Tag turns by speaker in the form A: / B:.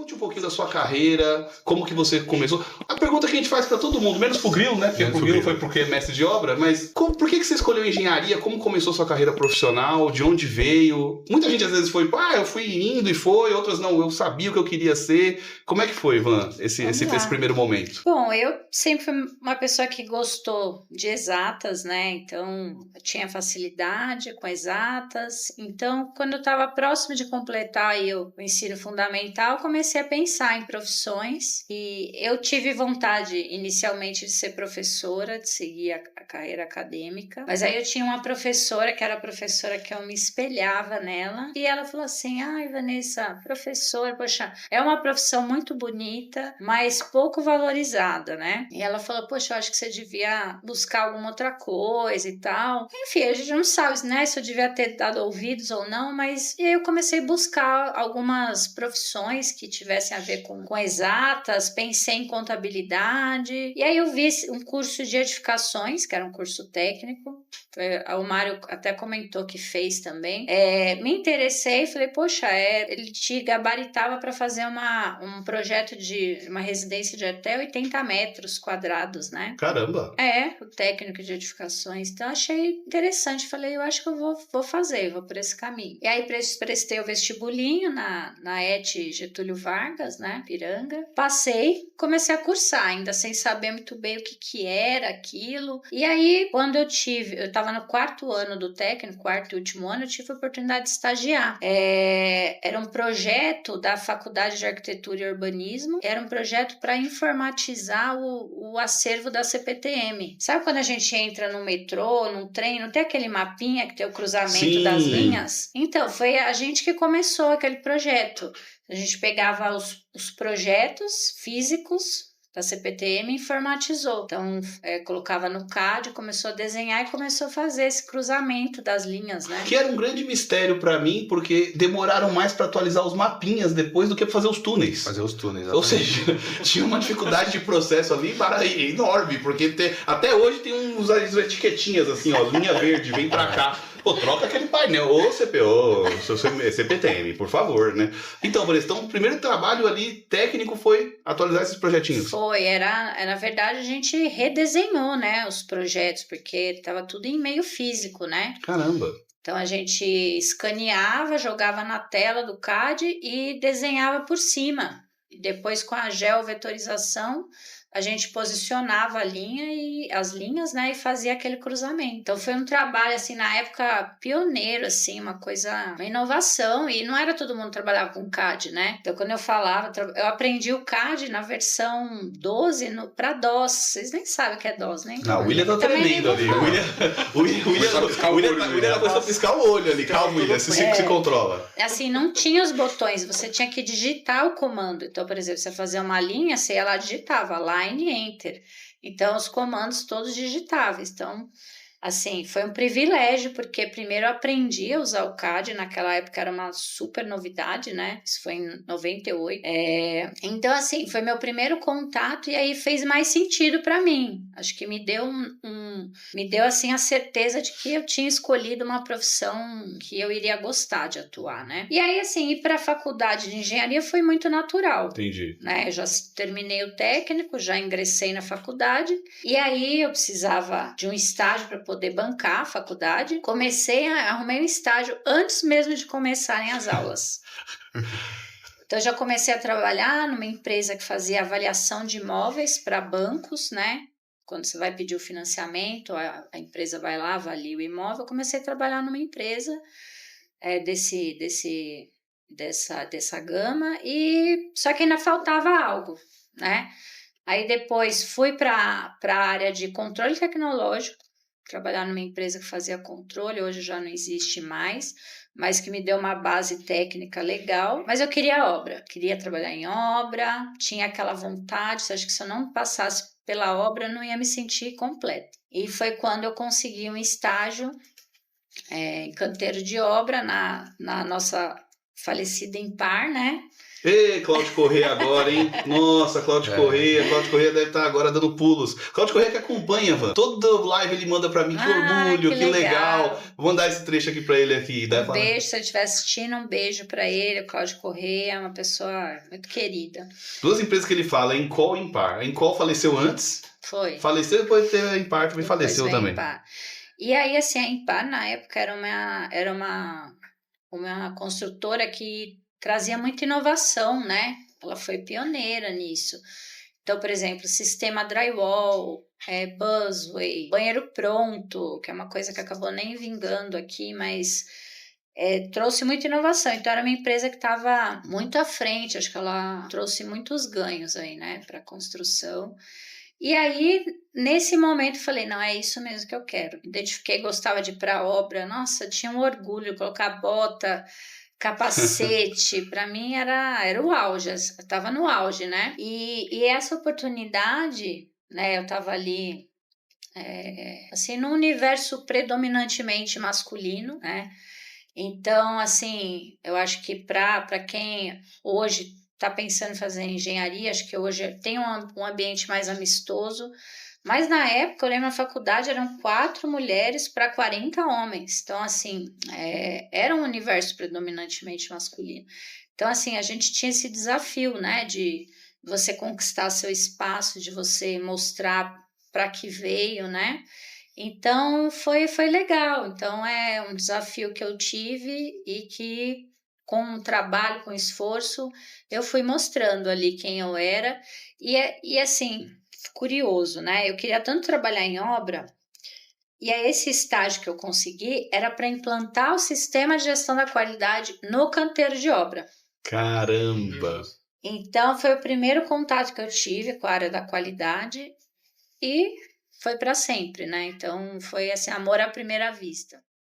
A: conte um pouquinho da sua carreira, como que você começou. A pergunta que a gente faz para todo mundo, menos pro Grilo, né? Porque pro Grilo foi porque é mestre de obra, mas por que você escolheu engenharia? Como começou sua carreira profissional? De onde veio? Muita gente às vezes foi, eu fui indo e foi, outras não, eu sabia o que eu queria ser. Como é que foi, Ivan, esse primeiro momento?
B: Bom, eu sempre fui uma pessoa que gostou de exatas, né? Então, eu tinha facilidade com exatas. Então, quando eu estava próximo de completar aí o ensino fundamental, comecei a pensar em profissões. E eu tive vontade, inicialmente, de ser professora, de seguir a carreira acadêmica. Mas aí eu tinha uma professora, que era a professora que eu me espelhava nela. E ela falou assim, ai, Vanessa, professora, poxa, é uma profissão muito bonita, mas pouco valorizada, né? E ela falou, poxa, eu acho que você devia buscar alguma outra coisa e tal. Enfim, a gente não sabe, né, se eu devia ter dado ouvidos ou não, mas e aí eu comecei a buscar algumas profissões que tivessem a ver com exatas, pensei em contabilidade, e aí eu vi um curso de edificações, que era um curso técnico, o Mário até comentou que fez também. Me interessei, falei, poxa, ele te gabaritava para fazer um projeto de uma residência de até 80 metros quadrados, né?
A: Caramba!
B: O técnico de edificações. Então, achei interessante. Falei, eu acho que eu vou fazer, vou por esse caminho. E aí, prestei o vestibulinho na ET Getúlio Vargas, né? Piranga. Passei, comecei a cursar, ainda sem saber muito bem o que era aquilo. E aí, quando eu estava no 4º ano do técnico, 4º e último ano, eu tive a oportunidade de estagiar. Era um projeto da Faculdade de Arquitetura e Urbanismo, era um projeto para informatizar o acervo da CPTM. Sabe quando a gente entra no metrô, num trem, não tem aquele mapinha que tem o cruzamento das linhas? Então, foi a gente que começou aquele projeto. A gente pegava os projetos físicos da CPTM e informatizou. Então, colocava no CAD, começou a desenhar e começou a fazer esse cruzamento das linhas, né?
A: Que era um grande mistério para mim, porque demoraram mais para atualizar os mapinhas depois do que fazer os túneis.
C: Exatamente.
A: Ou seja, tinha uma dificuldade de processo ali enorme, porque até hoje tem uns etiquetinhas assim, ó, linha verde, vem para cá. Pô, troca aquele painel, ô CPO, seu CPTM, por favor, né? Então, Vanessa, o primeiro trabalho ali técnico foi atualizar esses projetinhos.
B: Foi, na verdade a gente redesenhou, né, os projetos, porque estava tudo em meio físico, né?
A: Caramba!
B: Então a gente escaneava, jogava na tela do CAD e desenhava por cima. E depois com a geovetorização a gente posicionava as linhas, né, e fazia aquele cruzamento. Então foi um trabalho assim na época pioneiro, assim, uma inovação, e não era todo mundo trabalhava com CAD, né? Então quando eu falava, eu aprendi o CAD na versão 12 para DOS. Vocês nem sabem o que é DOS, né?
A: Não, o William tá tremendo ali. O William começou a piscar o olho ali. Calma, William, você se controla.
B: Assim, não tinha os botões, você tinha que digitar o comando. Então, por exemplo, você fazia uma linha, você ia lá e digitava line, enter. Então, os comandos todos digitáveis. Então, assim, foi um privilégio, porque primeiro eu aprendi a usar o CAD, naquela época era uma super novidade, né? Isso foi em 98. Então, assim, foi meu primeiro contato e aí fez mais sentido para mim. Acho que me deu me deu, assim, a certeza de que eu tinha escolhido uma profissão que eu iria gostar de atuar, né? E aí, assim, ir para a faculdade de engenharia foi muito natural.
A: Entendi.
B: Né? Eu já terminei o técnico, já ingressei na faculdade e aí eu precisava de um estágio para poder bancar a faculdade. Arrumei um estágio antes mesmo de começarem as aulas. Então, eu já comecei a trabalhar numa empresa que fazia avaliação de imóveis para bancos, né? Quando você vai pedir o financiamento, a empresa vai lá, avalia o imóvel. Eu comecei a trabalhar numa empresa dessa gama, e só que ainda faltava algo, né? Aí depois fui para a área de controle tecnológico, trabalhar numa empresa que fazia controle, hoje já não existe mais, mas que me deu uma base técnica legal. Mas eu queria obra, queria trabalhar em obra, tinha aquela vontade, acho que se eu não passasse pela obra, eu não ia me sentir completa. E foi quando eu consegui um estágio em canteiro de obra na nossa falecida Impar, né?
A: Ei, Cláudio Corrêa agora, hein? Nossa, Cláudio Corrêa deve estar agora dando pulos. Cláudio Corrêa que acompanha, Van. Todo live ele manda pra mim, que orgulho, que legal. Vou mandar esse trecho aqui pra ele aqui.
B: Um beijo, se eu estiver assistindo, um beijo pra ele. O Cláudio Corrêa é uma pessoa muito querida.
A: 2 empresas que ele fala, Encol e Impar. A Encol faleceu antes.
B: Foi.
A: Faleceu, depois teve a Impar também faleceu também.
B: Impar. E aí, assim, a Impar na época era uma construtora que trazia muita inovação, né? Ela foi pioneira nisso. Então, por exemplo, sistema drywall, busway, banheiro pronto, que é uma coisa que acabou nem vingando aqui, mas trouxe muita inovação. Então, era uma empresa que estava muito à frente, acho que ela trouxe muitos ganhos aí, né, para a construção. E aí, nesse momento, falei, não, é isso mesmo que eu quero. Identifiquei, gostava de ir para obra, nossa, tinha um orgulho, colocar bota, capacete, para mim era o auge, estava no auge, né? E essa oportunidade, né, eu estava ali, assim, num universo predominantemente masculino, né? Então, assim, eu acho que para quem hoje está pensando em fazer engenharia, acho que hoje tem um ambiente mais amistoso, mas na época, eu lembro, na faculdade eram 4 mulheres para 40 homens. Então, assim, era um universo predominantemente masculino. Então, assim, a gente tinha esse desafio, né, de você conquistar seu espaço, de você mostrar para que veio, né? Então, foi legal. Então, é um desafio que eu tive e que, com um trabalho, com esforço, eu fui mostrando ali quem eu era. E assim, curioso, né? Eu queria tanto trabalhar em obra, e aí esse estágio que eu consegui era para implantar o sistema de gestão da qualidade no canteiro de obra.
A: Caramba!
B: Então, foi o primeiro contato que eu tive com a área da qualidade e foi para sempre, né? Então, foi assim, amor à primeira vista.